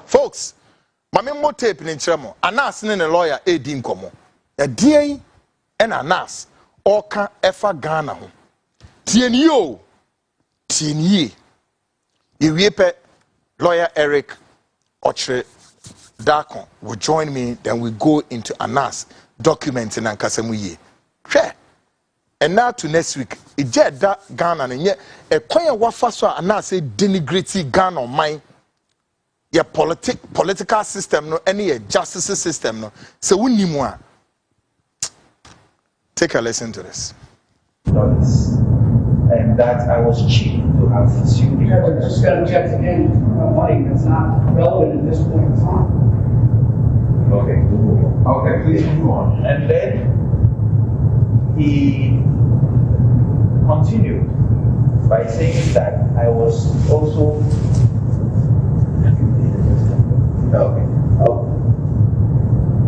Folks, my memo tape in Tremo, Anas and a lawyer, a dim como. A dear and Anas, or can ever Ghana. Tienio, Tienye, Iwepe, lawyer Eric Ochre Darkon will join me, then we go into Anas documents in Ankasamuye. Share. And now to next week, it jet that Ghana and yet a quite wafa so Anas say denigrate Ghana on mine. Your political system no any justice system no so we need more. Take a listen to this. And that I was cheap to have assumed. Yeah, but just got to check again money that's not relevant at this point in time. Okay, please move on. And then he continued by saying that I was also.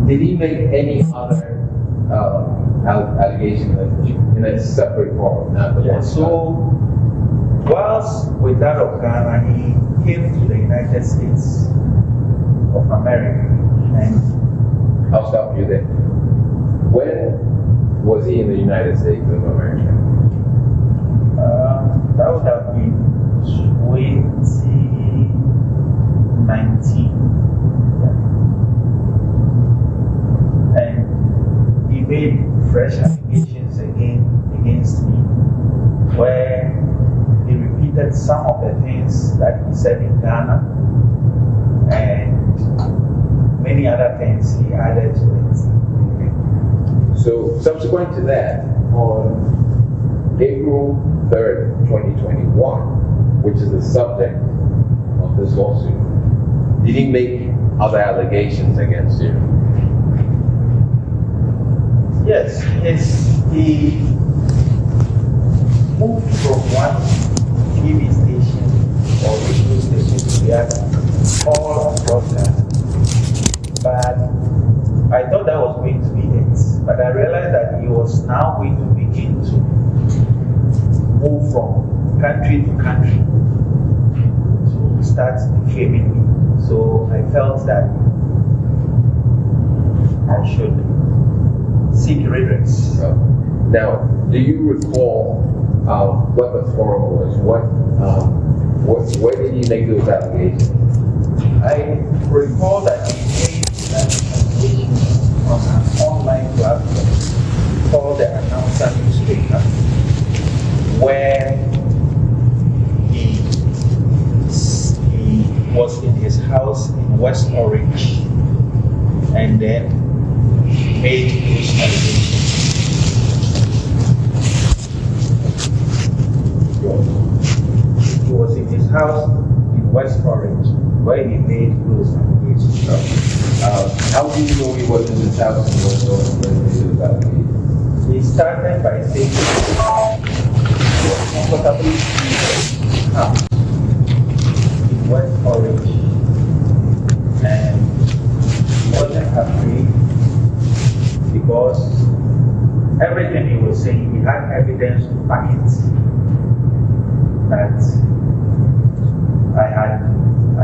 Did he make any other allegations in a separate form? So, whilst with that of Ghana, he came to the United States of America. And I'll stop you there. When was he in the United States of America? That would have been 2019. And he made fresh allegations against me, where he repeated some of the things that he said in Ghana and many other things he added to it. So subsequent to that, on April 3rd, 2021, which is the subject of this lawsuit, did he make other allegations against you? Yes, he moved from one TV station or radio station to the other, all across Ghana. But I thought that was going to be it. But I realized that he was now going to begin to move from country to country to start defaming me. So I felt that I should seek redress. Now, do you recall what the forum was? Where did you make those allegations? I recall that he made that accusation on an online platform called the Announcer newspaper, where he was in his house in West Orange and then made those allegations. He was in his house in West Orange where he made those allegations. How do you know he was in his house in West Orange when he made those allegations? He started by saying he was comfortably in West Orange and he wasn't afraid because everything he was saying, he had evidence to back it. That I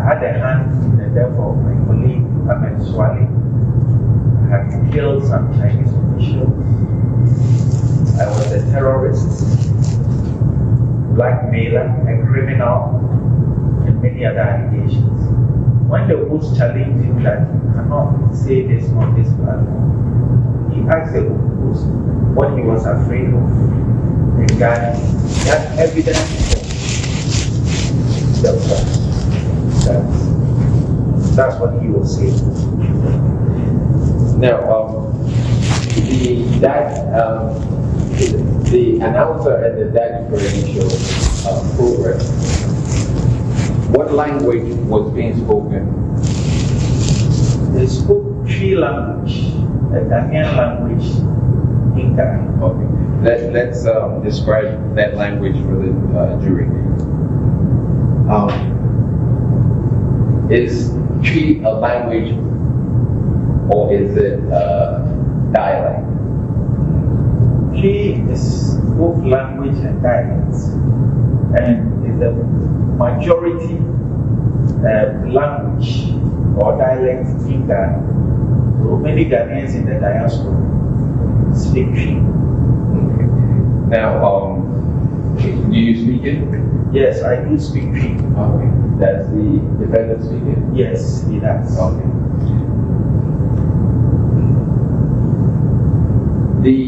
had a hand in the death of my colleague, Ahmed Swale. I had killed some Chinese officials. I was a terrorist, blackmailer, a criminal, and many other allegations. When the host challenged him that you cannot say this on this platform, he asked the host what he was afraid of. And that he had evidence that's what he was saying. Now, the announcer and the Daddy Parade Show program, what language was being spoken? They spoke three languages, the Ghanaian language in Ghana. Okay. Let's describe that language for the jury. Is Twi a language or is it dialect? Twi is both language and dialect, and is the majority language or dialect in Ghana. So many Ghanaians in the diaspora speak Twi. Now, do you speak it? Yes, I do speak Twi. Okay. Does the defendant speak it? Yes, he does. Okay. The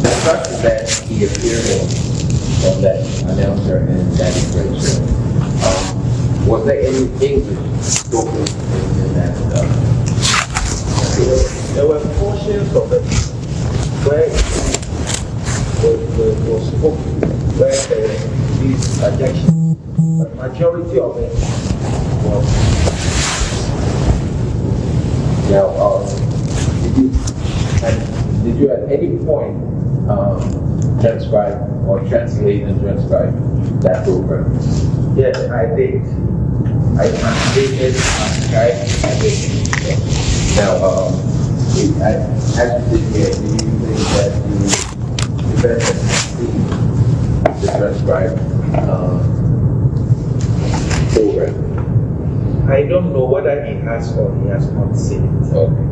instruction that he appeared on from that announcer and that impression, was there any English spoken in that stuff? There were portions of it where it was spoken, where these suggestions, but majority of it was. Now, did you at any point transcribe or translate and transcribe that program? Yes, I did. I translated, transcribed, I did. Now, as you did here, do you think that the defendant has seen the transcribed program? I don't know whether he has or he has not seen it. Okay.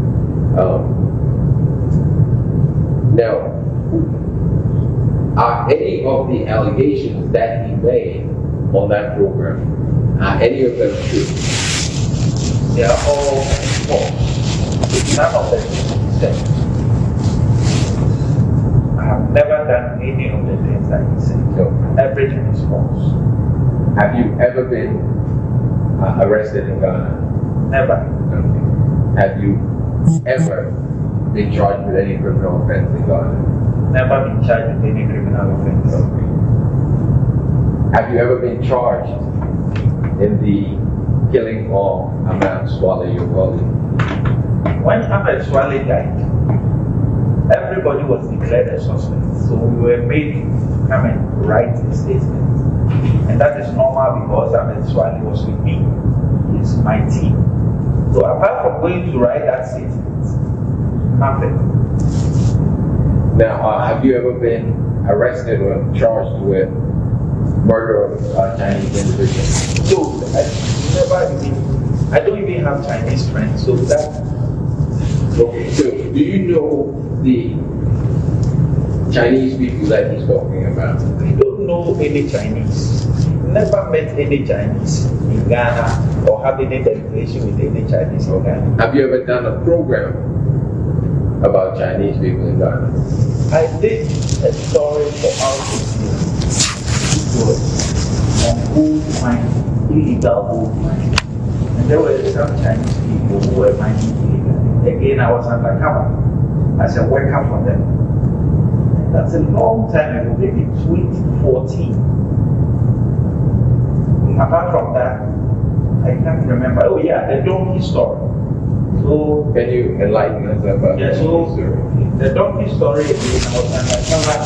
Now, are any of the allegations that he made on that program, are any of them true? They are all false. None of them is said. I have never done any of the things that he said. No. Everything is false. Have you ever been arrested in Ghana? Never. Okay. Have you ever been charged with any criminal offense in Ghana? Never been charged with any criminal offense. Okay. Have you ever been charged in the killing of Ahmed Swale, your colleague? When Ahmed Swale died, everybody was declared a suspect. So we were made to come and write a statement. And that is normal because Ahmed Swale was with me. He's my team. So apart from going to write that statement, nothing. Now, have you ever been arrested or charged with murder of Chinese individuals? So I don't even have Chinese friends, so that. Okay, so do you know the Chinese people that he's talking about? I don't know any Chinese. Never met any Chinese in Ghana or have any delegation with any Chinese in Ghana. Have you ever done a program about Chinese people in Ghana? I did a story for Al Jazeera. It was on gold mining, illegal gold mining. And there were some Chinese people who were mining illegal. Again, I was undercover as a worker for them. That's a long time ago, maybe 2014. Apart from that, I can't remember. Oh yeah, the donkey story. So can you enlighten us about yeah, so the donkey story again, I was undercover.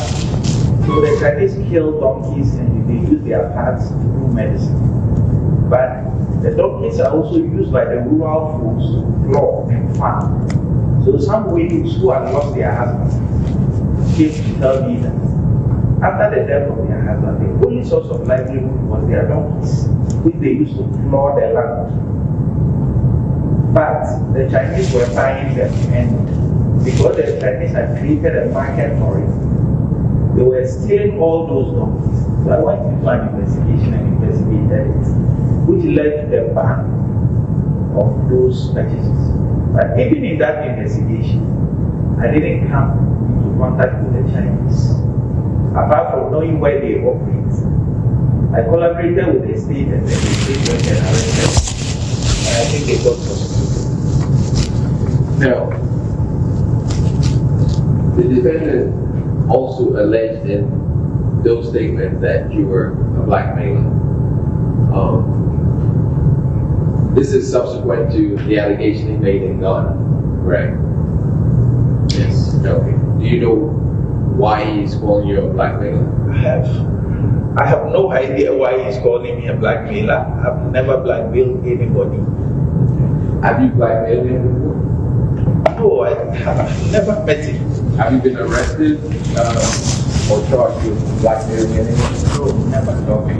So the Chinese kill donkeys and they use their parts to do medicine. But the donkeys are also used by the rural folks to plow and farm. So some widows who had lost their husband came to tell me that after the death of their husband, the only source of livelihood was their donkeys, which they used to plow their land. But the Chinese were buying them, and because the Chinese had created a market for it, they were stealing all those donkeys. So I went to do an investigation and investigated it, which led to the ban of those purchases. But even in that investigation, I didn't come into contact with the Chinese. Apart from knowing where they operate, I collaborated with the state and then the state went and arrested. And I think they got prosecuted. Now, the defendant also alleged in those statements that you were a blackmailer. This is subsequent to the allegation he made in Ghana, right? Yes. Okay. Do you know why he's calling you a blackmailer? I have no idea why he's calling me a blackmailer. I've never blackmailed anybody. Have you blackmailed him before? No, I have never met him. Have you been arrested or charged you with blackmailing anyone? No, never. Okay.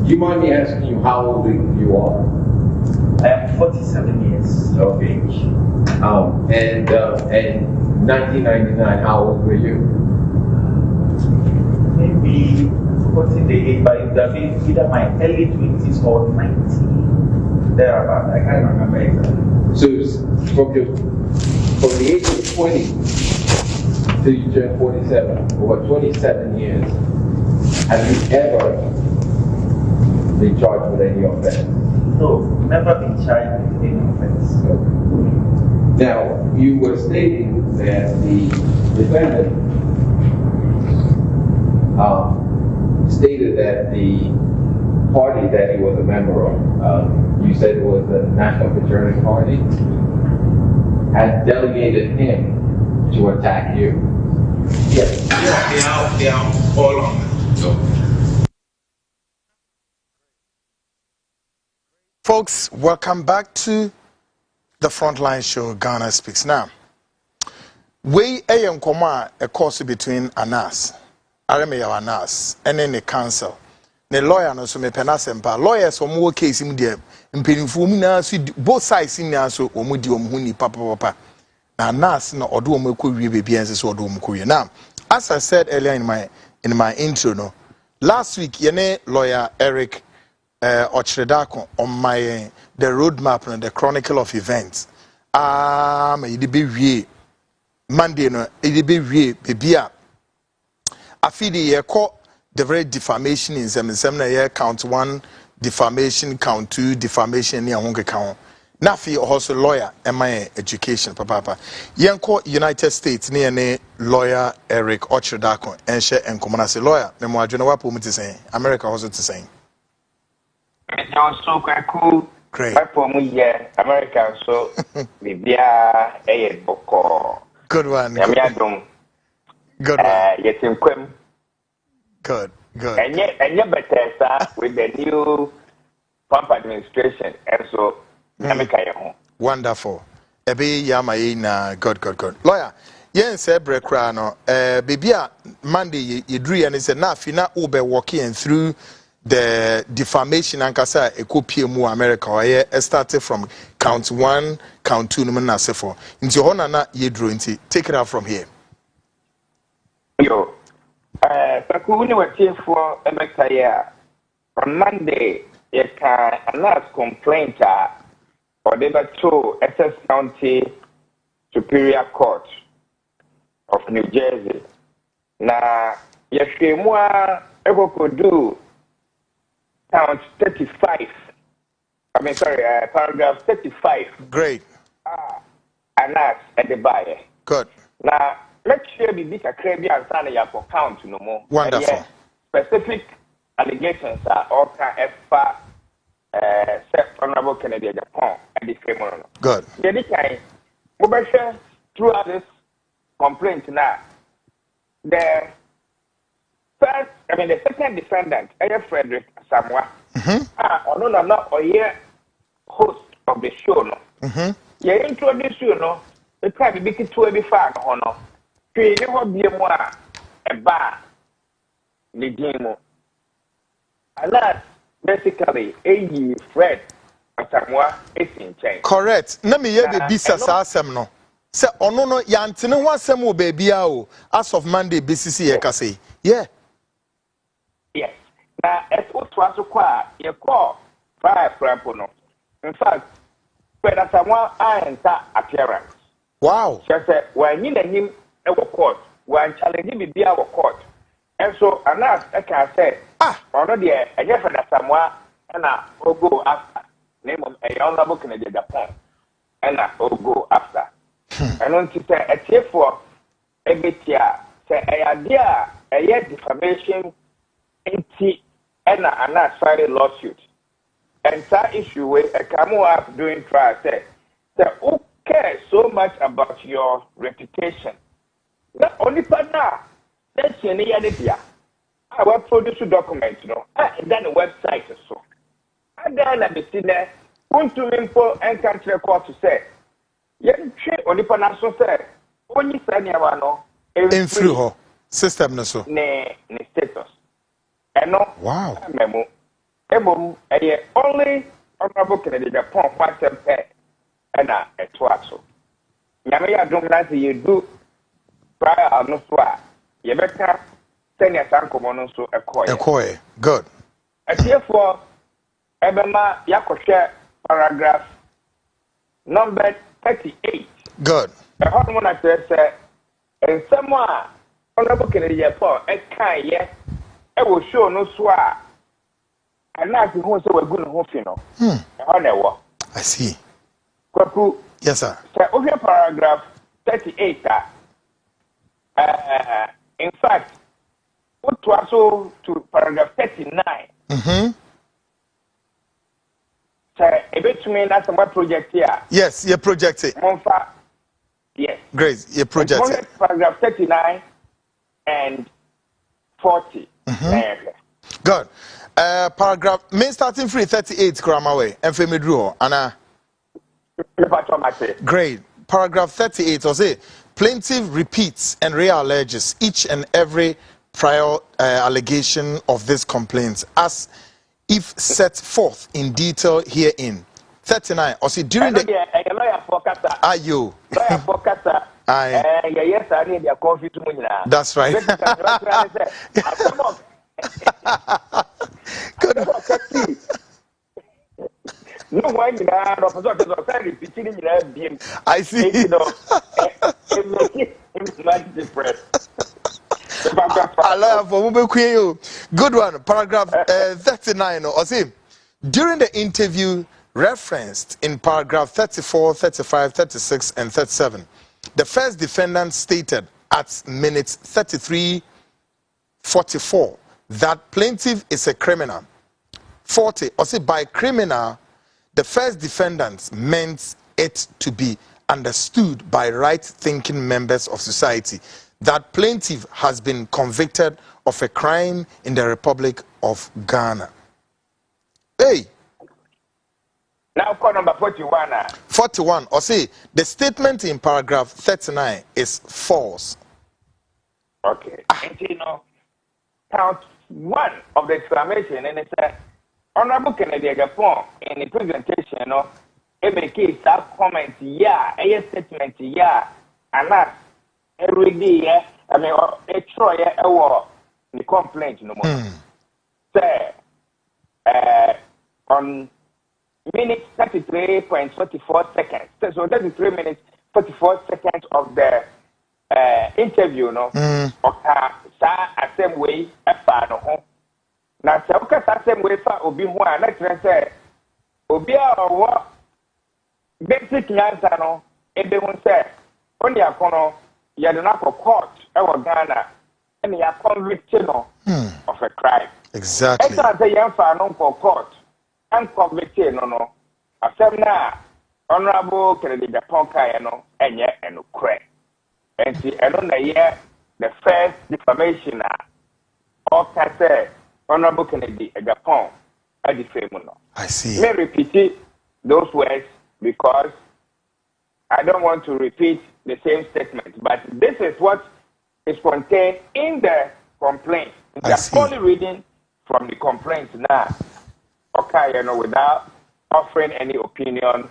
Do you mind me asking you how old you are? I am 47 years of age. And 1999, how old were you? Maybe 40 the age, but it would have been either my early 20s or 90. Thereabout. I can't remember exactly. So from the age of 20 till you turn 47, over 27 years, have you ever been charged with any offense? No, never been charged with any offense. Now, you were stating that the defendant stated that the party that he was a member of, you said it was the National Fraternity Party, had delegated him to attack you. Yes. Yeah, they are all on. Folks, welcome back to the Frontline Show, Ghana Speaks. Now, we a nkoma a course between Anas, Aremeyaw Anas, and then the council. The lawyer no so me penasempa. Lawyers omo case im dem. Mpenifu mu na so both sides in na so omo di omo hu ni papa. Na Anas na odo omo ekwowie bebi ense so odo omo kwowie. Now, as I said earlier in my intro no, last week yene lawyer Eric Ochredako on my the roadmap and the chronicle of events. May be wie Monday no it be wie bebia. Afidi ye call the very defamation in some na count 1 defamation, count 2 defamation near honke count. Nafi also lawyer my education papa. Yenko United States near ne lawyer Eric Ochredako and share and come as a lawyer. Memo adwena wapo mu say America also to say. It's so quite cool. Great. America, so Bibia, a boko. Good one. Yamiadum. Good one. Yes, in Quim. Good. And yet, better with the new Trump administration, and so Yamika. Wonderful. Ebe yama na good. Lawyer, yen se brekra no bibia Monday you drew and said na fina ube walking through the defamation and kasa ekopie mu America or started from count 1, count 2 no na sefo. Nti ho na ye drew nti take it out from here. Yo. Pakuni wati for America on Monday you can announce complaint or deba to SS County Superior Court of New Jersey. Na yeshemwa eko do count 35. Paragraph 35. Great. Announce at the buyer. Good. Now let's share the big crabby and sign ya for count no more. Wonderful. Specific allegations are all can Honorable Kennedy Agyapong and the criminal. Good. The kind Mubasha throughout this complaint now. The second defendant, Frederick Samoa. No, host of the show no. You introduce you no. The try to make it to every fan no. You never be a bar. The game. And that's basically a Fred Samoa is in change. Correct. Na me ye be bisa sa asem no. Se ono no yantene ho asem wo ba bia o as of Monday BCC ye ka say. Yeah. Yes. Now, as what was required, you call fire crampo no. In fact, whether someone enter appearance. Wow. She said, when you need him a court, when challenging be our court. And so, and as I can say, already a different someone, and I will go after. Name of a honorable Kennedy Agyapong, and I will go after. And on to say, a tier for a bit here, say, a idea, a yet defamation. And a filed lawsuit. And that issue where a come up doing trial said, who cares so much about your reputation? Not only for now, that's any idea. I will produce a document, and then a website or so. And then I be seen there, want to info and country court to say, only for national say, only send you one, in through her. system no so ne status eno wow memo only Honorable Kennedy Agyapong what and a twaso nyame ya dum na you do prior no so a ye beka senior sankomo no so ekoye good therefore ebema yakohwe paragraph number 38 good hormone na say and someone Honorable Kennedy Agyapong kan ye e wo show no so a ana ti ho so wagu no ho fi no na ewo I see kwaku yes sir so paragraph 38 in fact what was to paragraph 39 so a bit to me that's my project here yes your project Monfa yes great your project paragraph 39 and 40 good paragraph main starting free 38 grama way and femi drew ana great paragraph 38 or say plaintiff repeats and realleges each and every prior allegation of this complaint as if set forth in detail herein. 39 or see during the lawyer for kasa ayo lawyer for kasa yes I need your coffee to me. That's right. Good. No one repeating I see. Good one. Paragraph 39. Or see, during the interview referenced in paragraph 34, 35, 36, and 37, the first defendant stated at minutes 33:44 that plaintiff is a criminal. 40, or say by criminal, the first defendant meant it to be understood by right-thinking members of society that plaintiff has been convicted of a crime in the Republic of Ghana. Hey! Now call number 41. 41, or say the statement in paragraph 39 is false. Okay. And you know, count one of the exclamation, and it's Honorable Kennedy Agyapong in the presentation, it makes a comment, yeah, a statement, yeah, and that's every day, I mean, a try the complaint no more. Say, on minutes 33.44 seconds. So 33 minutes 44 seconds of the interview, no. Same way, now, same way for Obi Juan, let's say, Obi or basic answer, no, and they won't say, only a corner, you had enough of court, our Ghana, and you are convicted of a crime. Exactly. That's a young fan for court. And convicted, no. I said, now, Honorable Kennedy Agyapong, and yet, and crack. And see, I don't know yet the first defamation, or can say, Honorable Kennedy Agyapong, I defame. I see. May repeat those words because I don't want to repeat the same statement. But this is what is contained in the complaint. Just only reading from the complaint now. Okay, without offering any opinion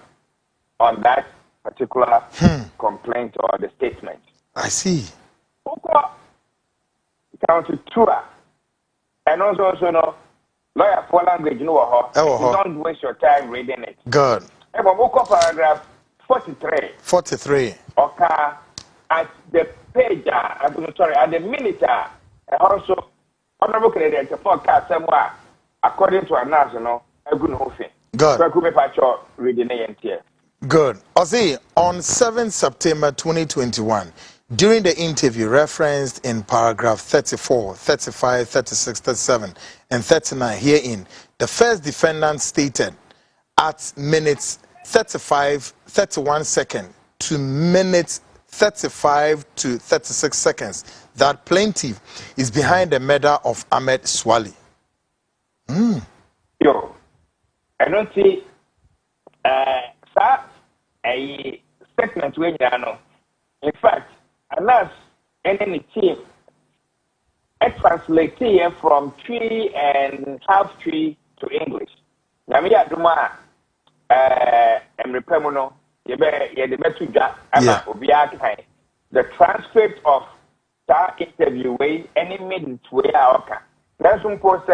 on that particular complaint or the statement. I see. Count to two. And also, lawyer for language, don't waste your time reading it. Good. Paragraph 43. 43. Okay, at the page, at the minute, also, Honorable Kennedy Agyapong somewhere, according to our national, a good thing. Good. Reading it here. Good. Ozzy, on 7 September 2021, during the interview referenced in paragraph 34, 35, 36, 37, and 39 herein, the first defendant stated at minutes 35, 31 seconds to minutes 35 to 36 seconds that plaintiff is behind the murder of Ahmed Swali. Yo, I don't see a statement when you know. In fact, unless any team translate here from tree and half tree to English. Namia Duma Emrepemono, the transcript of that interview way any minute way out. That's one post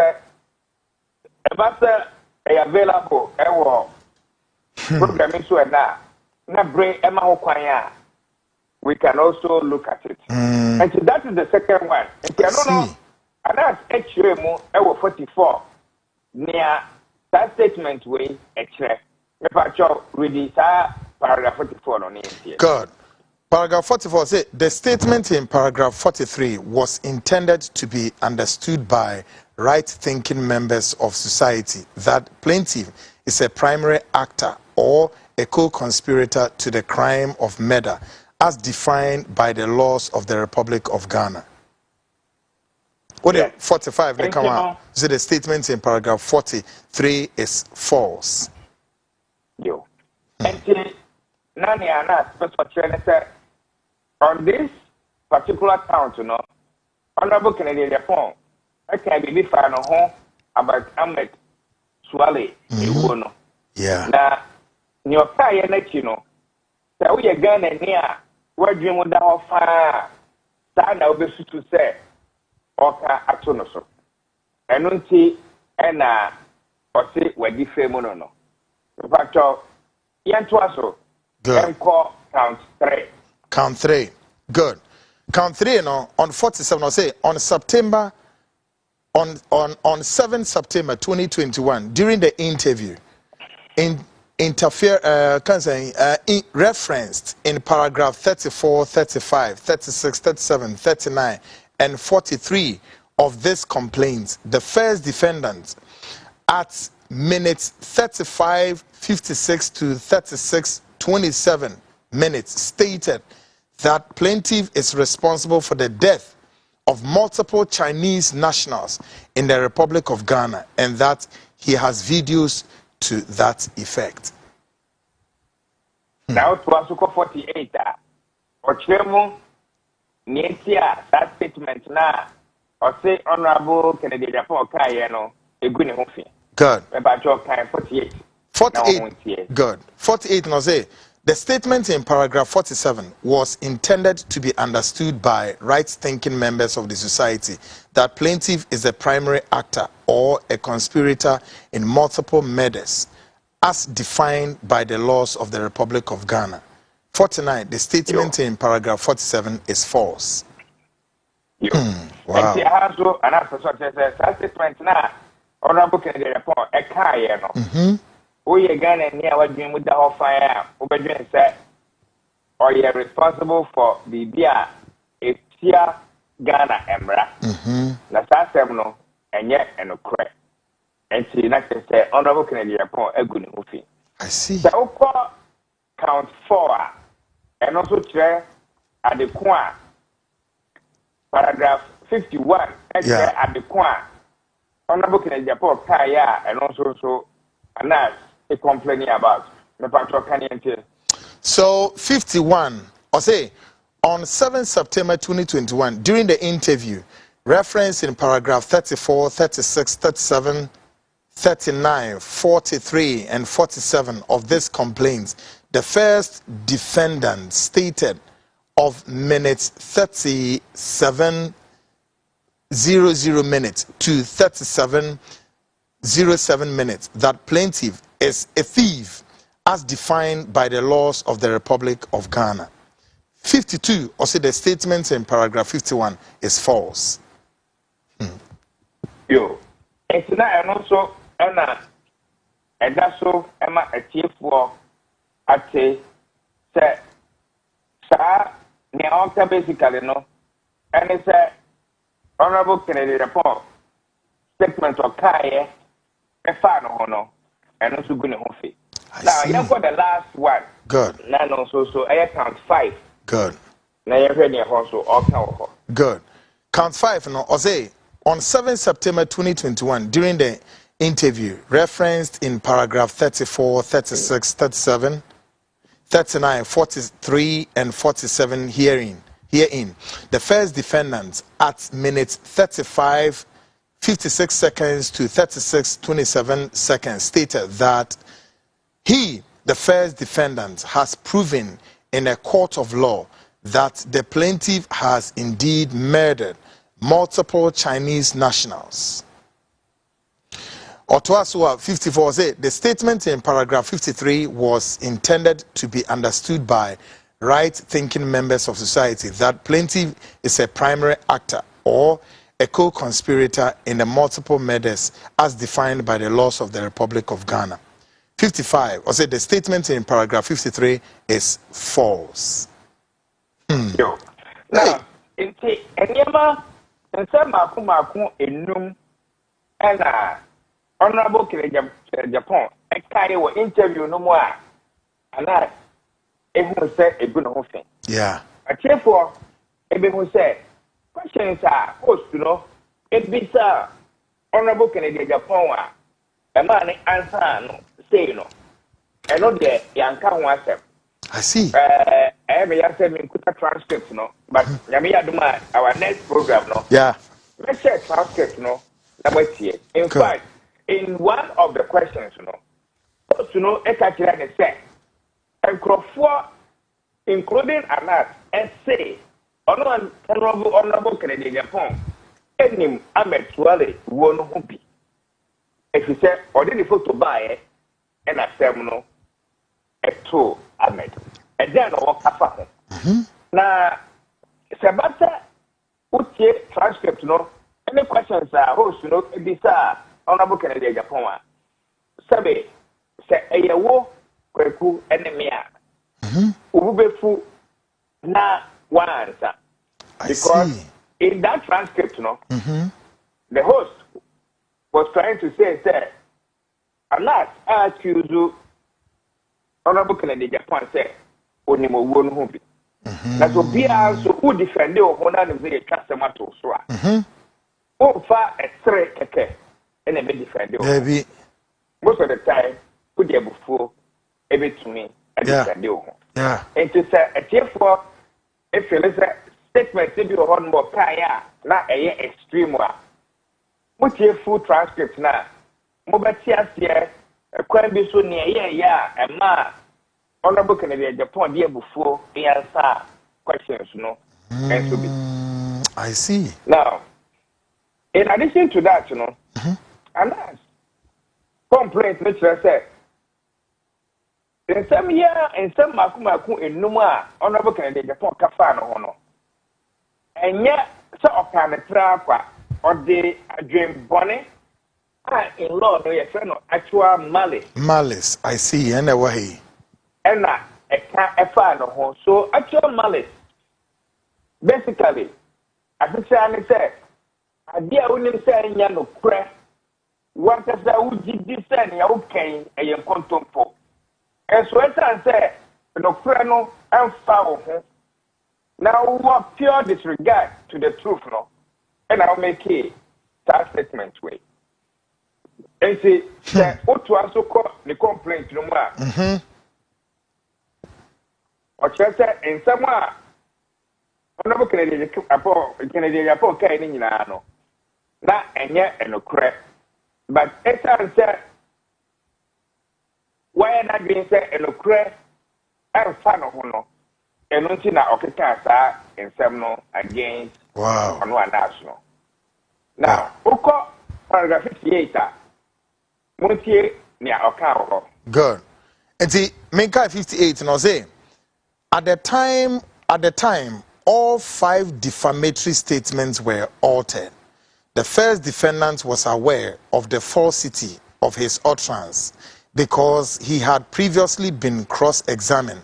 available programming so na bring Emma Okwanya. We can also look at it. And so that is the second one. And that's actually 44 near that statement way actually. If I read this paragraph 44 on it. Good. Paragraph 44 says the statement in paragraph 43 was intended to be understood by right-thinking members of society that plaintiff is a primary actor or a co-conspirator to the crime of murder as defined by the laws of the Republic of Ghana. What the 45 they come out? So the statement in paragraph 43 is false. Yo. And Nani Anna said on this particular count, you know, Honorable Kennedy Agyapong, I can be found home about Ahmed Swale. Yeah. Now, your fire let you know. So we are going near where dream with our fire. Stand out to say, Oka Atonoso. And unti and or say where the famous no. In fact, Yantuaso. Good. Count 3. Count 3. Good. Count 3, you know, on 47, I'll say on September, on 7 September 2021, during the interview, referenced in paragraph 34, 35, 36, 37, 39, and 43 of this complaint, the first defendant at minutes 35, 56 to 36, 27 minutes stated that plaintiff is responsible for the death of multiple Chinese nationals in the Republic of Ghana and that he has videos to that effect. Now to Asuko 48, Ochemo, Nietia, that statement now, or say Honorable Kennedy Agyapong Kayeno, a good hofi. Good. About your kind 48. 48. Good. 48, no say. The statement in paragraph 47 was intended to be understood by right-thinking members of the society that plaintiff is a primary actor or a conspirator in multiple murders as defined by the laws of the Republic of Ghana. 49, the statement in paragraph 47 is false. Wow. And after such as a statement now, Honorable Kennedy Agyapong, a car, we again and near what you with the whole fire, Obedient said, or you're responsible for the beer, a Tia Ghana Emra. That's seminal, and yet and a crack. And she not to say, Honorable Kennedy Agyapong, a good movie. I see. So count 4, and also chair at the Quan, paragraph 51, at the Quan, Honorable Kennedy Agyapong, Kaya, and also so, and that's complaining about the patrol canyon. So 51, or say on 7 September 2021, during the interview, reference in paragraph 34, 36, 37, 39, 43, and 47 of this complaint, the first defendant stated of minutes 37:00 minutes to 37:07 minutes that plaintiff is a thief as defined by the laws of the Republic of Ghana. 52, or say the statement in paragraph 51 is false. Yo, it's not and also and that's so Emma a chief for at say sir near basically no and it's a Honorable Kennedy Agyapong statement of Kaya a fan no and also good hofi. Now you got the last one. Good. Now so I count 5. Good. Now you're ready also all count. Good. Count 5 no or say on 7 September 2021 during the interview referenced in paragraph 34, 36, 37, 39, 43 and 47 hearing herein. The first defendant at minutes 35, 56 seconds to 36, 27 seconds stated that he, the first defendant, has proven in a court of law that the plaintiff has indeed murdered multiple Chinese nationals. Otoasua 54 said the statement in paragraph 53 was intended to be understood by right-thinking members of society that plaintiff is a primary actor or a co-conspirator in the multiple murders as defined by the laws of the Republic of Ghana. 55, or say the statement in paragraph 53 is false. Yo. Now, in Enyema, and some Maku enum, and Honorable Kennedy Agyapong, a carry or interview no more, and I, who said a good whole thing. Yeah. A cheer for who said, questions are, post, you know, it be sir, Honorable Kennedy Agyapong, a man answer, no, say no, and not the young can want them. I see. Aremeyaw said me put a transcript, no, but Yamiya Duma, our next program, no. Yeah. Let's share transcript, no. In fact, in one of the questions, you know, Ekachira said, and Crawford, including Anas, and say, Honorable Kennedy Agyapong, and him, Ahmed Swale, won't hoopy. If he said, or did he photo buy it, and a seminal, a two, Ahmed. And then I walk up. Now, Sabata, what's your transcript, no? Any questions are host, you know, this Honorable Kennedy Agyapong. Sabe, say a war, Kweku, Aremeyaw. Ubefu, na one answer. Because in that transcript, no, the host was trying to say, I'm not accused you. Honorable Kennedy Agyapong said, Onimo won hobi. That's what be also who defended or one of the customer to Swa. Oh, far a three keke and a bit defended. Maybe most of the time, put the before a bit to me and defend you. Yeah. And to say a cheer for if you listen, statement to be on more kaya, not a extreme one. What's your full transcript now? Mobatias here. Quite be so near, and ma, Honorable Kennedy Agyapong, dear before the answer questions, no, and to be. I see. Now, in addition to that, you know, and that's complaint, which I said, in some year, in some Maku in Numa, Honorable Kennedy Agyapong Kafano, no, and yet, so of kind of trap or the dream bonnet. In law, no, your friend, actual Malice. Malice, I see, and away. And a fan of her. So, actual Malice, basically, as the saying said, I dear only saying, Yano Crack, what does that would you send your cane a young contumpo? And so, as I said, no crano and foul. Now, what pure disregard to the truth, no? And I'll make it that statement way. And see, what to also call the complaint no more. Or just in somewhere, Honorable Kennedy Agyapong carrying in Nano. Not and yet and no crap. But as I said, why not being said and no crap and fan of Hono and until now, okay, in some against on one national. Now, Oko paragraph 58. Good. And see, Minka 58 and I say, at the time, all 5 defamatory statements were altered. The first defendant was aware of the falsity of his utterance because he had previously been cross-examined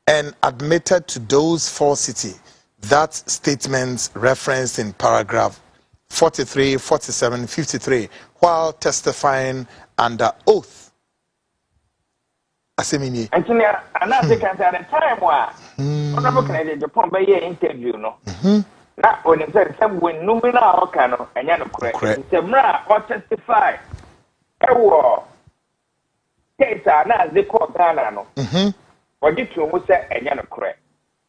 and admitted to those falsity that statements referenced in paragraph 43, 47, 53, while testifying under oath. Asemini. And I think at the time, Honorable Kennedy Agyapong by your interview, no. Not when it said some when Numina Okano and Yano correct. Semra or testify. A war. Case are not the court Ghana, no. Or did you say and Yano correct?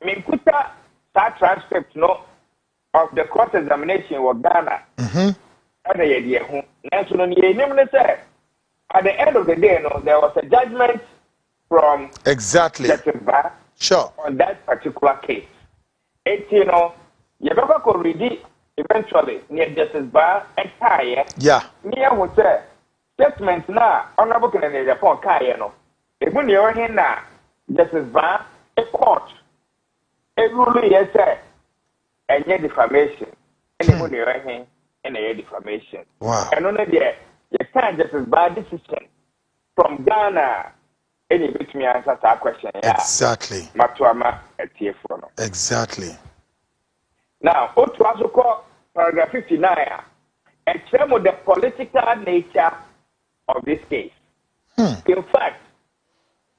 Minkuta that transcript no of the cross examination with Ghana. And the idea who at the end of the day, no, there was a judgment from exactly Justice Bar sure on that particular case. It's you know, you never could read it eventually near Justice Bar and Kaya. yeah. Near was a statement now, Honorable Kennedy Agyapong Kaya no. If when you're here now, Justice Bar, a court, a ruling, yes, sir, and yet defamation. And when you're here, and a defamation. Wow. And only there, you can't Justice Bar decision from Ghana. Any bit me answer that question. Yeah. Exactly. Matuama at TF1. Exactly. Now, what was called paragraph 59, and some of the political nature of this case. In fact,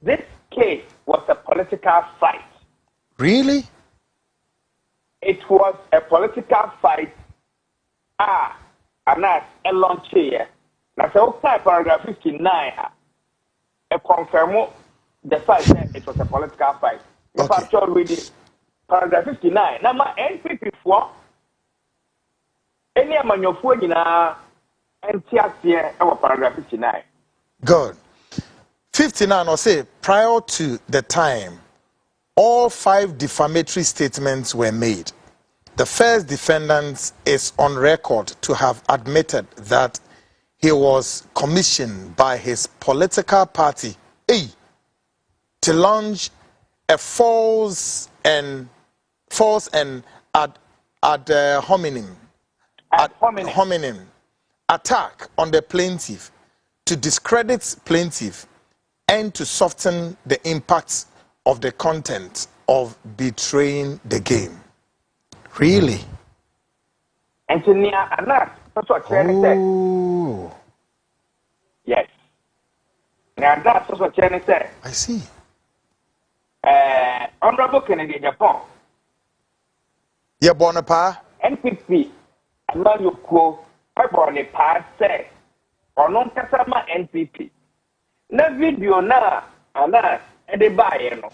this case was a political fight. Really? It was a political fight. And that's a long chair. Now, so paragraph 59, confirm the fact that it was a political fight. If I told reading paragraph 59, now my NPP for any among your food in our NTS our paragraph 59. Good. 59 or say prior to the time, all 5 defamatory statements were made. The first defendant is on record to have admitted that he was commissioned by his political party to launch a false and ad hominem attack on the plaintiff to discredit plaintiff and to soften the impacts of the content of betraying the game. Really? And to near Anas, that's what Chen said. Yes. Now that's what Chen said. I see. Honorable Kennedy Agyapong. Yeah, Bonapa. NPP. I'm not your quote. I born a part say. Or non Kasama NPP. Na video na Anas and the buyer no.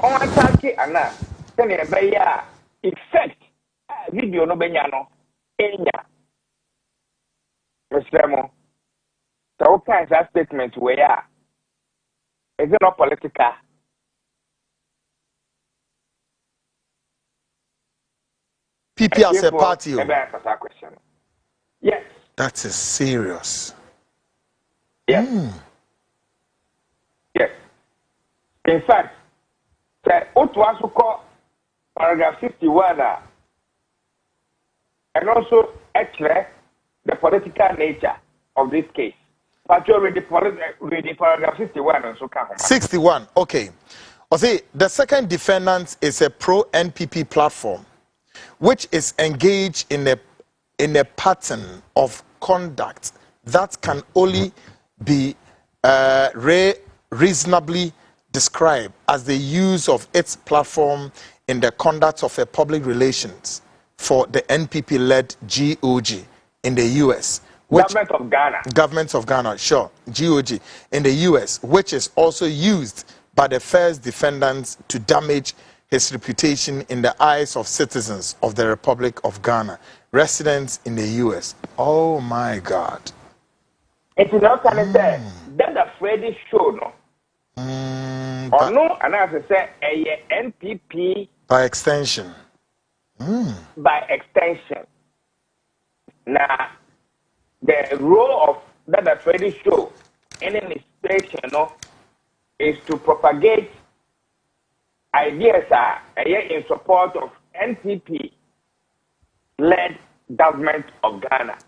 On attack Anas. Can you buy effect? Video no benyano. Enya. Mr. So what kinds of statements were is it not political? PP as a party. Yes. That is serious. Yes. Yes. In fact, what was called paragraph 51 and also actually the political nature of this case. But you read the paragraph 61 and so come. 61, okay. The second defendant is a pro-NPP platform, which is engaged in a pattern of conduct that can only be reasonably described as the use of its platform in the conduct of a public relations for the NPP-led GOG in the U.S. Government of Ghana, sure, GOG in the U.S., which is also used by the first defendants to damage his reputation in the eyes of citizens of the Republic of Ghana, residents in the U.S. Oh my God. It's not kind of that the Freddy show, no? Or no, and as I say, a NPP by extension. By extension. Now, the role of that Freddy show in administration, no, is to propagate ideas in support of NPP-led government of Ghana.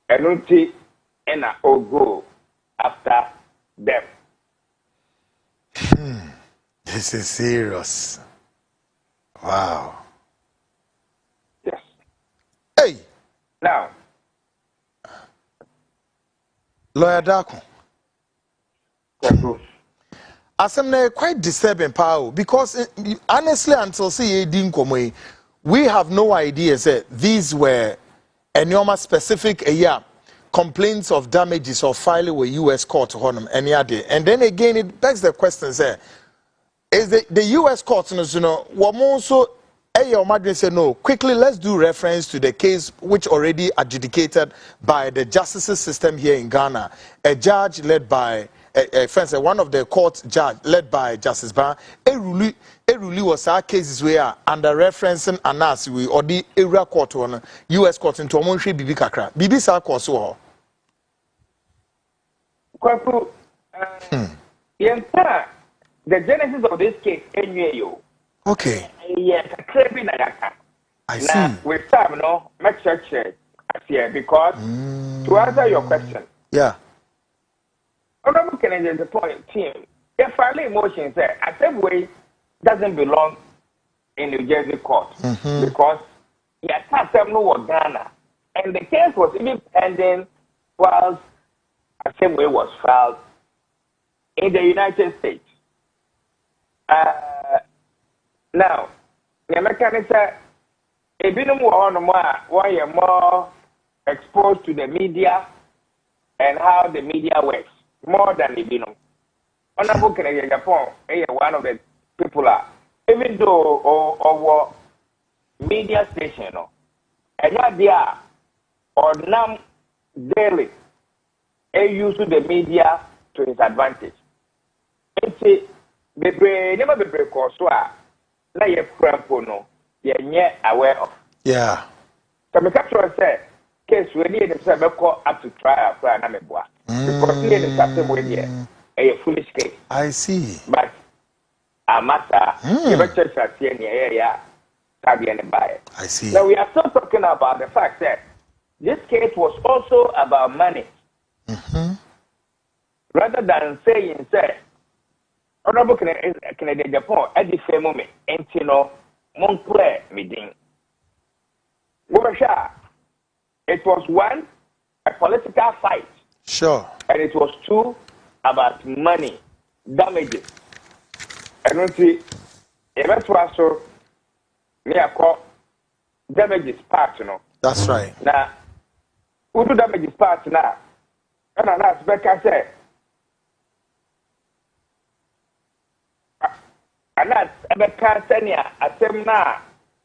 And I will go after them. This is serious. Wow. Yes. Hey. Now, Lawyer Darko. Asemne quite disturbing power because honestly until we have no idea that these were enormous specific complaints of damages or filing with US court honum any day. And then again it begs the question say is the U.S. courts, you know, what also. Your Madrid said no. Quickly, let's do reference to the case which already adjudicated by the justice system here in Ghana. A judge led by one of the court judge led by Justice Ban. A ruling was our cases where under referencing anas we or the area court on U.S. court into Omonshi Bibi Kakra. Bibi sa court so. Kwaku, the genesis of this case anyway. Okay. Yes, I see. With time, no, make sure here because to answer your question, yeah. Honorable Kennedy Agyapong team, if filing emotions there, Assembly doesn't belong in New Jersey court because he attacked them no Ghana, and the case was even pending whilst Assembly was filed in the United States. Now, the mechanism, a bit more exposed to the media and how the media works, more than the binum. Honorable Kennedy Agyapong, one of the people even though or media station, and not there or nam daily, use the media to his advantage. It's never be because na ye no ye nye aware of. Yeah. So me capture say case we need to say up to trial for na me boa. Because we need to say we here a foolish case. I see. But amasa you better church here yeah tabi and buy. I see. Now we are still talking about the fact that this case was also about money. Rather than saying say Honorable Kennedy Agyapong at the same moment, and you know, Montclair meeting. It was one, a political fight. Sure. And it was two, about money, damages. I don't see, if that's what so, me I call damages part, you know. That's right. Now, who do damages part now? And I ask Becca said, and that's a Cansania, a seminar,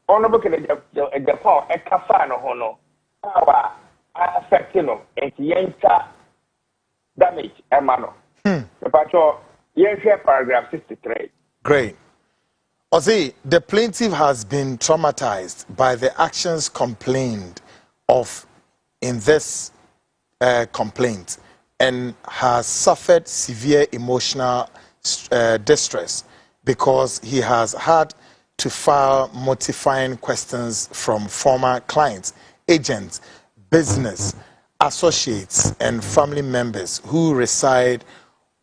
Honorable Kennedy Agyapong, a Cafano Hono, our affecting them, and Yenta damage, a mano. The patrol, paragraph 63. Great. Ozzy, the plaintiff has been traumatized by the actions complained of in this complaint and has suffered severe emotional distress because he has had to file mortifying questions from former clients, agents, business associates, and family members who reside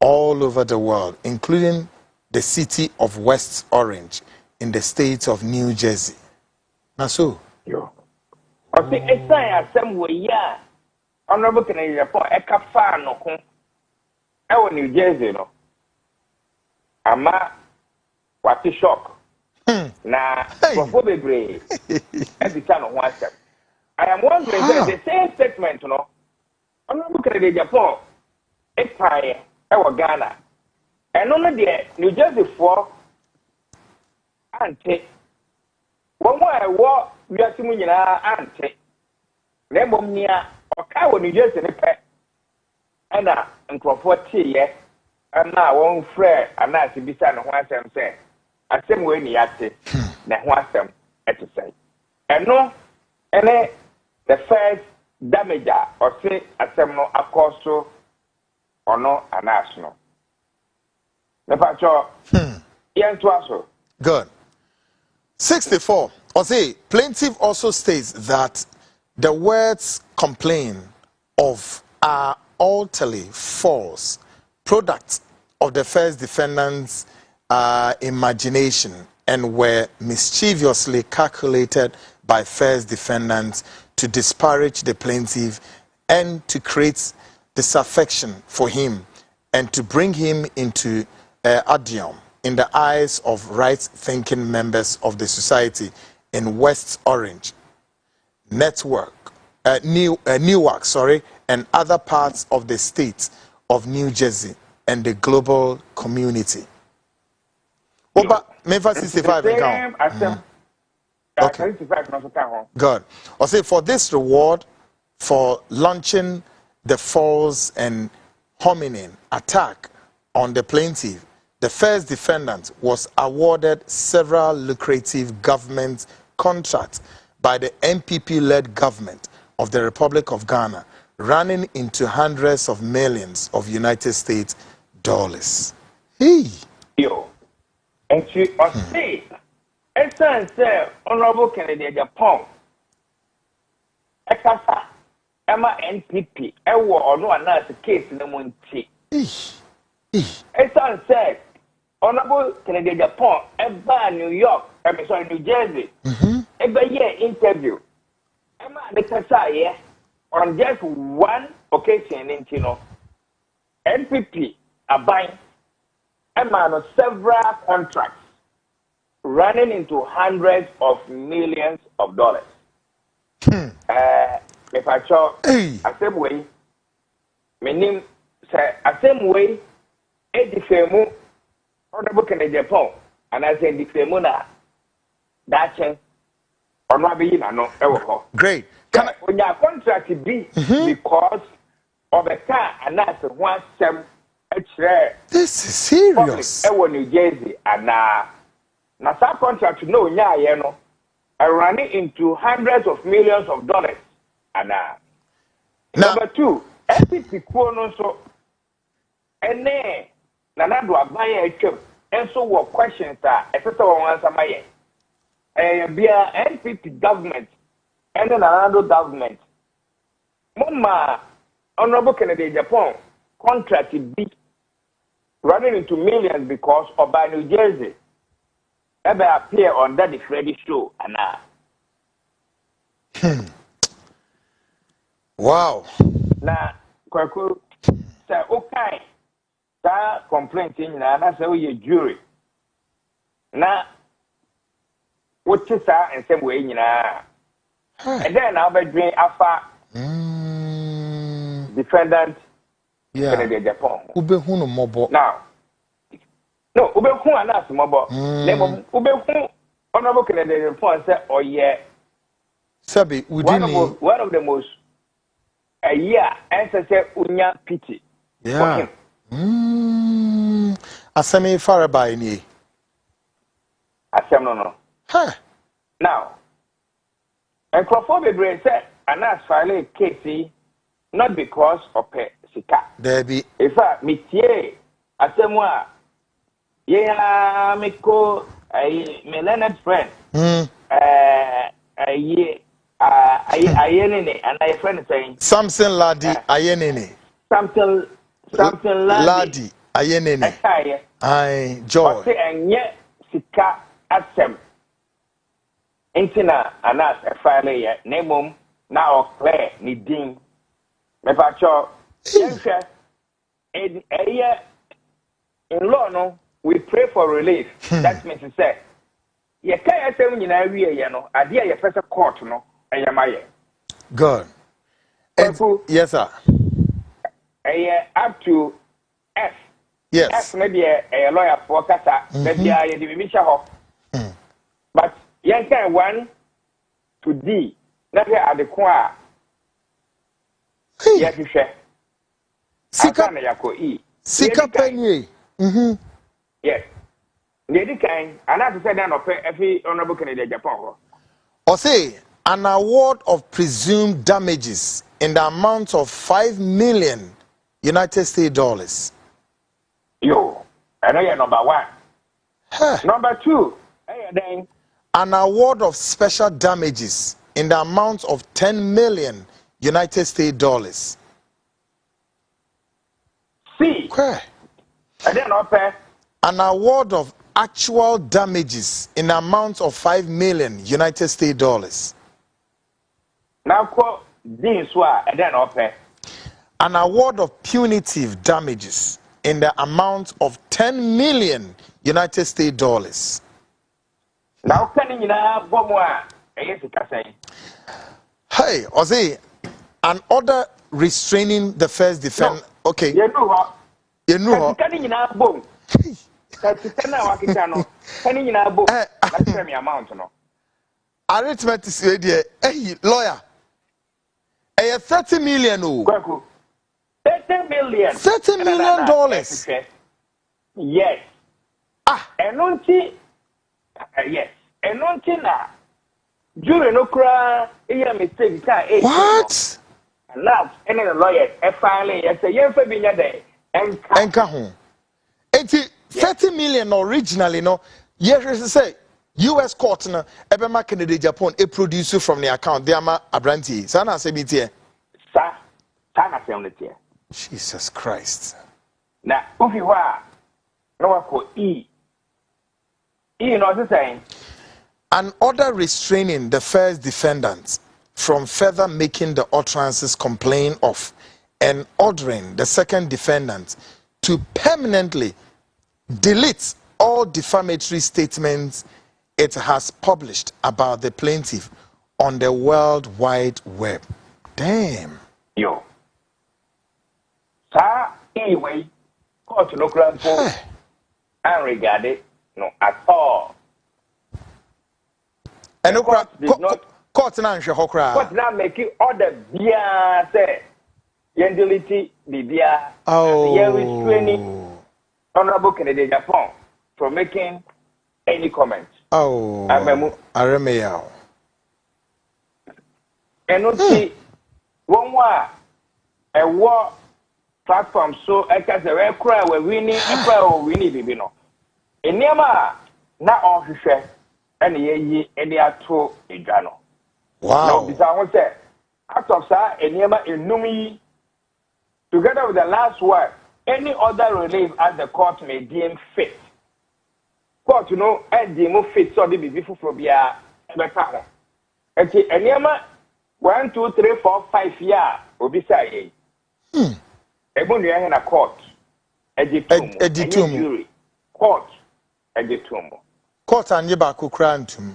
all over the world, including the city of West Orange in the state of New Jersey. Now, so. Yo. I think it's time some way, yeah. Honorable Kennedy Agyapong, a cafe no home. I New Jersey, no. Ama, what a shock. Nah, for the brave. Every time of one step. I am wondering the same statement, you know. Honorable Kennedy Agyapong, it's time, Ghana. And only the New Jersey for Auntie. One more I walk, we are seeing Auntie. Name near or cow New Jersey, and Crawford tea, and now one friend, and now to be son of one time say, I same way in the active, that one time at to say. And no, and the first damager or say a seminal apostle or no a national. The patrol, Good. 64. Ozzy, plaintiff also states that the words complain of are utterly false, products of the first defendant's imagination and were mischievously calculated by first defendants to disparage the plaintiff and to create disaffection for him and to bring him into odium in the eyes of right-thinking members of the society in West Orange, Newark, and other parts of the state of New Jersey and the global community. Oba, me for 65 Same as them. Okay. 65 no so ka ho. Good. I'll say for this reward for launching the false and hominin attack on the plaintiff, the first defendant was awarded several lucrative government contracts by the MPP-led government of the Republic of Ghana, running into hundreds of millions of United States dollars. Hey. Yo. And she say, say, Honorable Kennedy Agyapong, Ekasa, Emma NPP, Ewo or no another case in the Munti. Esan said, Honorable Kennedy Agyapong, Eba New York, New Jersey, Eba year interview. Emma the Kasa on just one occasion in Chino. NPP are buying Emma on several contracts running into hundreds of millions of dollars. If I saw the same way, meaning say the same way, Edifemu, Honorable Kennedy Agyapong, and I say Edifemu na dache or not be no ever. Great. When your contract be because of a car and that's one sem. This is serious. Ewo New Jersey and na some contract no nya no running into hundreds of millions of dollars and number two FPP ko no so ene na do aban atwam enso wo questions efese won answer maye bia NPP government and another government mama Honorable Kennedy Agyapong contract be running into millions because of by New Jersey ever appear on that the Freddy show and wow. Now kwaku say okay that complaint in na say we jury na what is that and same way nyina and then I'll be doing afa defendant Kennedy Agyapong. Ubehunu mobo. Now, no, Ubehu anas mobo. Nemo Ubehu Honorable Kennedy Agyapong said, "Oh yeah, Sabi, one of the most a year and say unya pity." Yeah. Asemi farabai ni. Asem no. Huh. Now, and Crawford Bray said, "Anas file a case not because of pay." Debbie. In fact, Mitie, Asemwa, yeah, Miko, a Leonard friend, Ayenene, and I friend saying Samson Ladi, Ayenene. Something Ladi, Ayenene. I joy. And yet, Sika Asem. Intina, Anas, a file, name now Claire, Nidim, Mepacho. In law, no, we pray for relief. That means to say, you can't say when you know, you know, idea your first court, no, and your good. Yes, sir. Up to F. Yes. F maybe a lawyer for Casa, maybe I did but you can 1 to D, not here at the choir. Yes, you share. Sika penny. Yes. Lady Kane, and I said that of every Honorable Kennedy Agyapong. Or say an award of presumed damages in the amount of $5 million United States dollars. Yo, I know you're number one. Huh. Number two, then an award of special damages in the amount of $10 million United States dollars. C. Okay. And then upper. An award of actual damages in the amount of $5 million United States dollars. Now quote this one and then upper. An award of punitive damages in the amount of $10 million United States dollars. Now can you now bomwa? Hey, Ozzy, an order restraining the first defense. No. Okay. You know what? You know what? Can you now bomb? Arithmetic is ready. Hey, lawyer. Hey, 30 million. 30 million. $30 million. Yes. Yes. Na. Jury no cry. Mistake. What? Now, any lawyer, finally, say, yes, for being a day. Enka home. 30 million originally, no. Yes, say US court na ebema Kennedy Agyapong a producer from the account. They are Abranti. Sana say BT. Sana say Jesus Christ. Now, if you are no for E, you know what I'm saying? An order restraining the first defendant from further making the utterances complained of and ordering the second defendant to permanently delete all defamatory statements it has published about the plaintiff on the World Wide Web. Damn. Yo. Sa anyway, court no grand for and regard it no at all. And court na nhwe hokra. Court na make it order bia say yendelity bibia. Oh. Restraining Honorable Kennedy Agyapong from making any comment. Oh. Aremeyaw. And not see one more a war platform so I can say we cry we winning a cry we winning bibi no. Enema na ohwehwe and ye any ato edwa no. Wow. Now this I want say out of sa enema enumi together with the last word any other relief as the court may deem fit. Court, you know, and deem fit so the bibi for bia better. And enema 1, 2, 3, 4, 5 years obi say ebonu ya na court editum jury court editum court anye ba kokra ntum.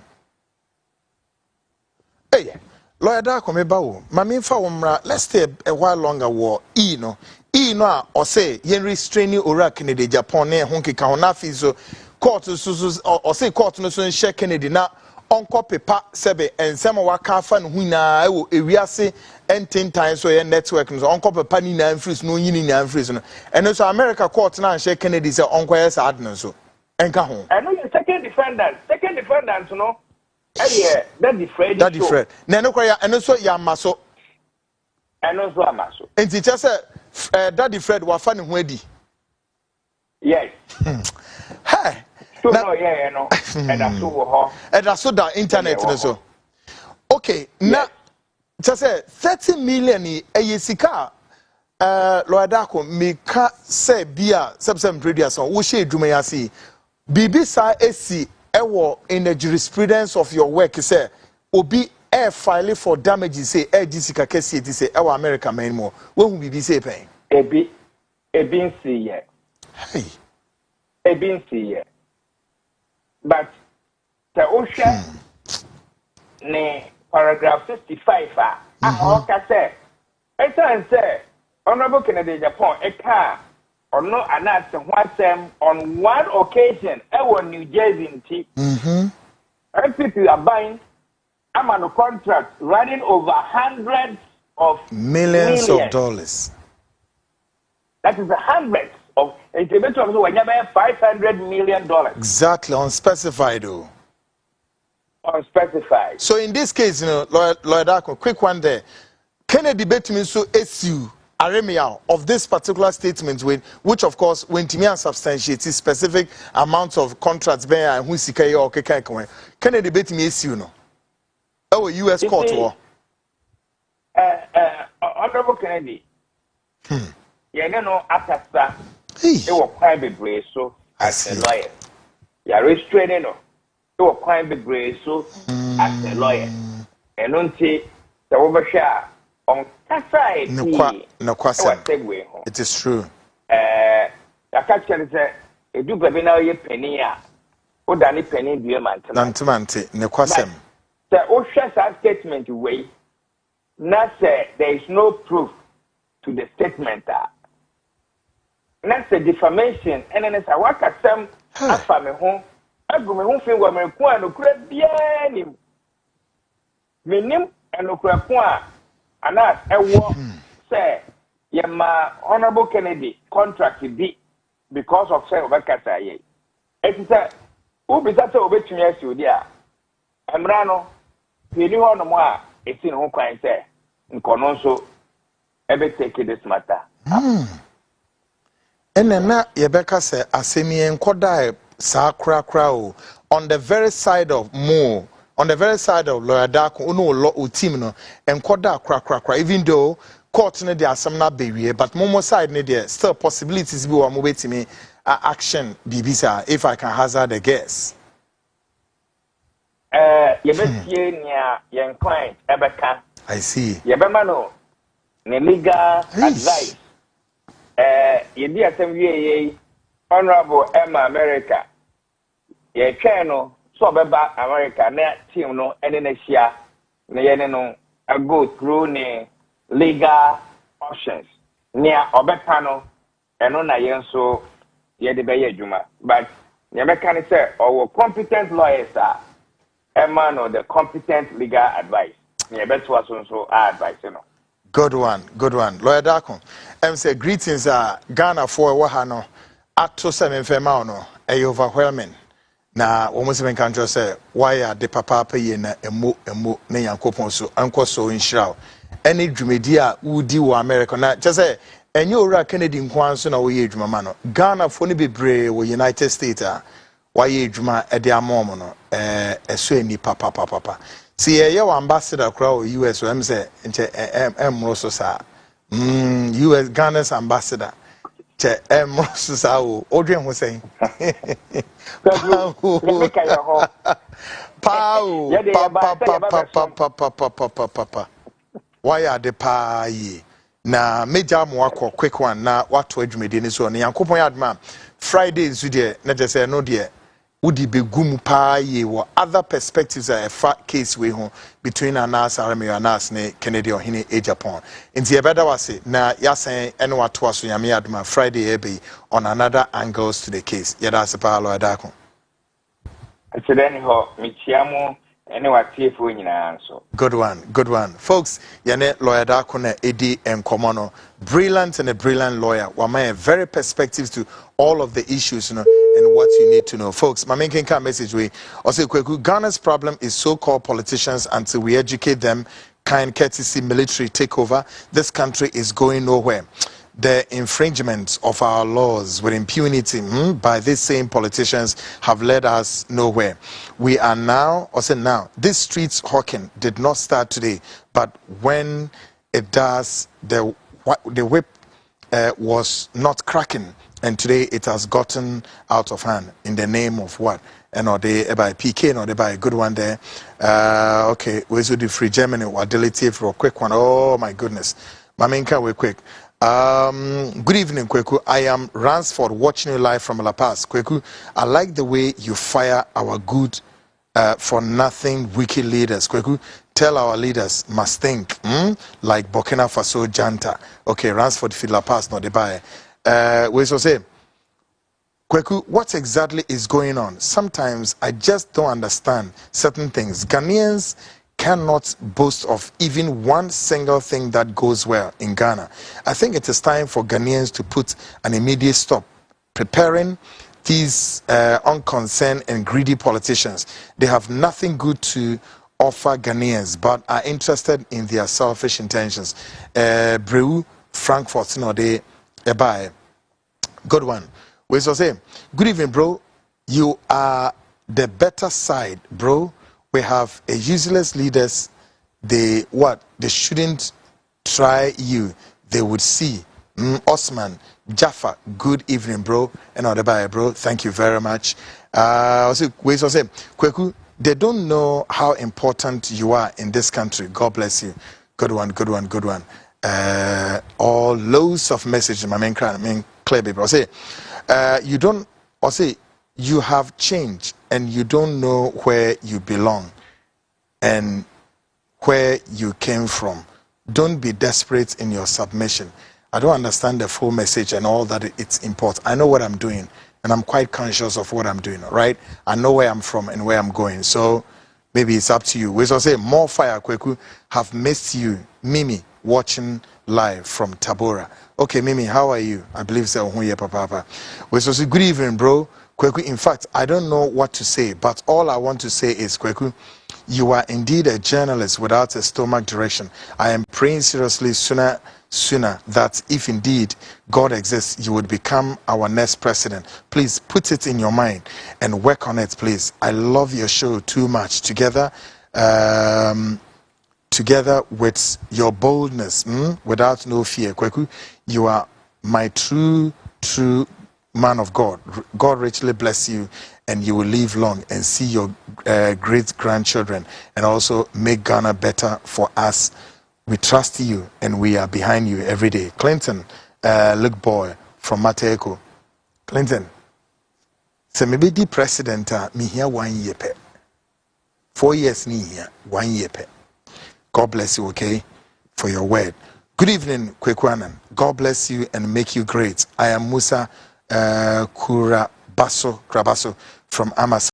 Hey, lawyer da ko me ba wo ma me fa wo mra, let's stay a while longer war e no a o say yen restraining ora Kennedy Agyapong na ho keka ho na fi so court so o say court no so nhye Kennedy na onko pepa sebe ensema waka fa no hu na ewo ewiase entintan so ye network no onko pepa ni na freeze no yin ni na freeze no eno so America court na nhye Kennedy say onko yes ad no so enka ho eno your second defendant no that defraud na eno kwa ya eno so ya maso eno so amaso enti che say that defraud wa fa ne ho adi yes hey so no yeah no and that's so and that's so that internet no so okay na che say 30 million e sika lawyer dako me ka say bia subsem previous on wo she edwuma ya see bibi sa esi ewo in the jurisprudence of your work say obi file for damages say sika kesi eti say ewo America man mo wo hu bibi say pen ebi nsi ye hey ebi nsi ye but the ocean ne paragraph 65 oka say etan say Honorable Kennedy Agyapong eka or no announce on one occasion New Jersey people are buying I'm on a contract running over hundreds of millions of dollars. That is hundreds of $500 million. Exactly, unspecified though. Unspecified. So in this case, you know, Lawyer Dako, quick one there. Kennedy betting so issue Aremeyaw of this particular statement, which of course when Timia substantiates specific amounts of contracts bear and who sika or Kennedy betting issue no. Oh, US court war. Honorable Kennedy. Yeah, no, after that, they were private brace so as a lawyer. You are restraining no. They were private brace so as a lawyer. And don't say the overshare. On it is true. I catch say a do baby now ye penny o dani penny do man nantumante ne kwasem the OSHA statement way na say there is no proof to the statement na say defamation and then say what some afa me ho agu me ho fi wa me ko anokura bia nim menim anokura ko a ana ewo say yema honorable Kennedy contract bi because of say obekasa ye eti say obi say obetumi asiodi a emra no peni ho no mo a eti ne ho kwan say nkono nso ebe take this matter enena yebeka say asemi enkoda sa kra o on the very side of Mo, on the very side of Lawyer Darko o team no enkoda kra even though court no dey asem na bewie but momo side no there still possibilities bi wa mo betimi action bibisa if I can hazard a guess. Yebetie nia yen client ebeka. I see. Yebema no ne legal advice. Yedi asem wie Honorable Emma America. Ye twa no so beba America na team no ene na hia na ye no go through ne legal options. Nia obeka no eno na ye so ye de be ye adwuma. But yebeka ne say our competent lawyers are Emma no the competent legal advice. Yeah, better was also advice, you know. Good one. Lawyer Darko. Say greetings Ghana for wahano ato se memfema no e overwhelming. Na almost even can just say why are the papa pay na emo na yankopon so anko so inshira. Any dwumedi a udi wo America na just say enye ora Kennedy nkwan so na wo ye dwuma no. Ghana for ni bebre wo United States why dwuma e de amom no eso eni papa see ye ambassador crowd US so am say nche emro so sa US Ghana's ambassador che emro so sa o odwen ho sen pa why are the pa yi na meja mo akọ quick one na wato adwumedi ni so ne yankopon adma Friday so de na je say no de Udi begum pa ye wo other perspectives a case we ho between Anas Aremeyaw Anas ne Kennedy Agyapong. Inti ebeda wase na yasen ene wato aso yame aduma Friday ebe on another angles to the case. Yeda se pa Lawyer Darko. Achedeni ho michiamu ene watiefo nyina so. Good one. Folks, yane Lawyer Darko na edi enkomo no. Brilliant and a brilliant lawyer. Wama very perspectives to all of the issues, you know, and what you need to know. Folks, my main message we also Ghana's problem is so-called politicians until we educate them, kind courtesy military takeover. This country is going nowhere. The infringement of our laws with impunity by these same politicians have led us nowhere. We are now, this streets hawking did not start today, but when it does, the whip was not cracking, and today it has gotten out of hand. In the name of what? And or they by PK, or they by a good one there. Okay, we should do free Germany or delete for a quick one. Oh my goodness, my main car we quick. Good evening, Kweku. I am Ransford, watching you live from La Paz. Kweku, I like the way you fire our good for nothing wicked leaders. Kweku, tell our leaders must think like Burkina Faso Janta. Okay, Ransford for La Paz, not the buy. We so say, Kweku, what exactly is going on? Sometimes I just don't understand certain things. Ghanaians cannot boast of even one single thing that goes well in Ghana. I think it is time for Ghanaians to put an immediate stop preparing these unconcerned and greedy politicians. They have nothing good to offer Ghanaians but are interested in their selfish intentions. Breu, Frankfurt, no, they buy. Good one. We so say, good evening, bro. You are the better side, bro. We have a useless leaders. They shouldn't try you. They would see. Osman, Jaffa, good evening, bro. And all the bye, bro. Thank you very much. We so say, Kweku, they don't know how important you are in this country. God bless you. Good one. All loads of messages, my main clear baby. You don't, you have changed and you don't know where you belong and where you came from. Don't be desperate in your submission. I don't understand the full message and all that it's important. I know what I'm doing and I'm quite conscious of what I'm doing, right? I know where I'm from and where I'm going. So maybe it's up to you. We shall say more fire, Kweku. Have missed you, Mimi, watching live from Tabora. Okay, Mimi, how are you? I believe so. Papa. We shall say good evening, bro. Kweku, in fact, I don't know what to say, but all I want to say is, Kweku, you are indeed a journalist without a stomach direction. I am praying seriously sooner that if indeed God exists, you would become our next president. Please put it in your mind and work on it, please. I love your show too much. Together with your boldness, without no fear. Kweku, you are my true man of God. God richly bless you, and you will live long and see your great grandchildren, and also make Ghana better for us. We trust you and we are behind you every day. Clinton, look boy from Mateko. Clinton, say maybe the president me here 1 year pe. 4 years me here 1 year pe. God bless you, okay, for your word. Good evening, Kwekwanan. God bless you and make you great. I am Musa Krabaso from Amas.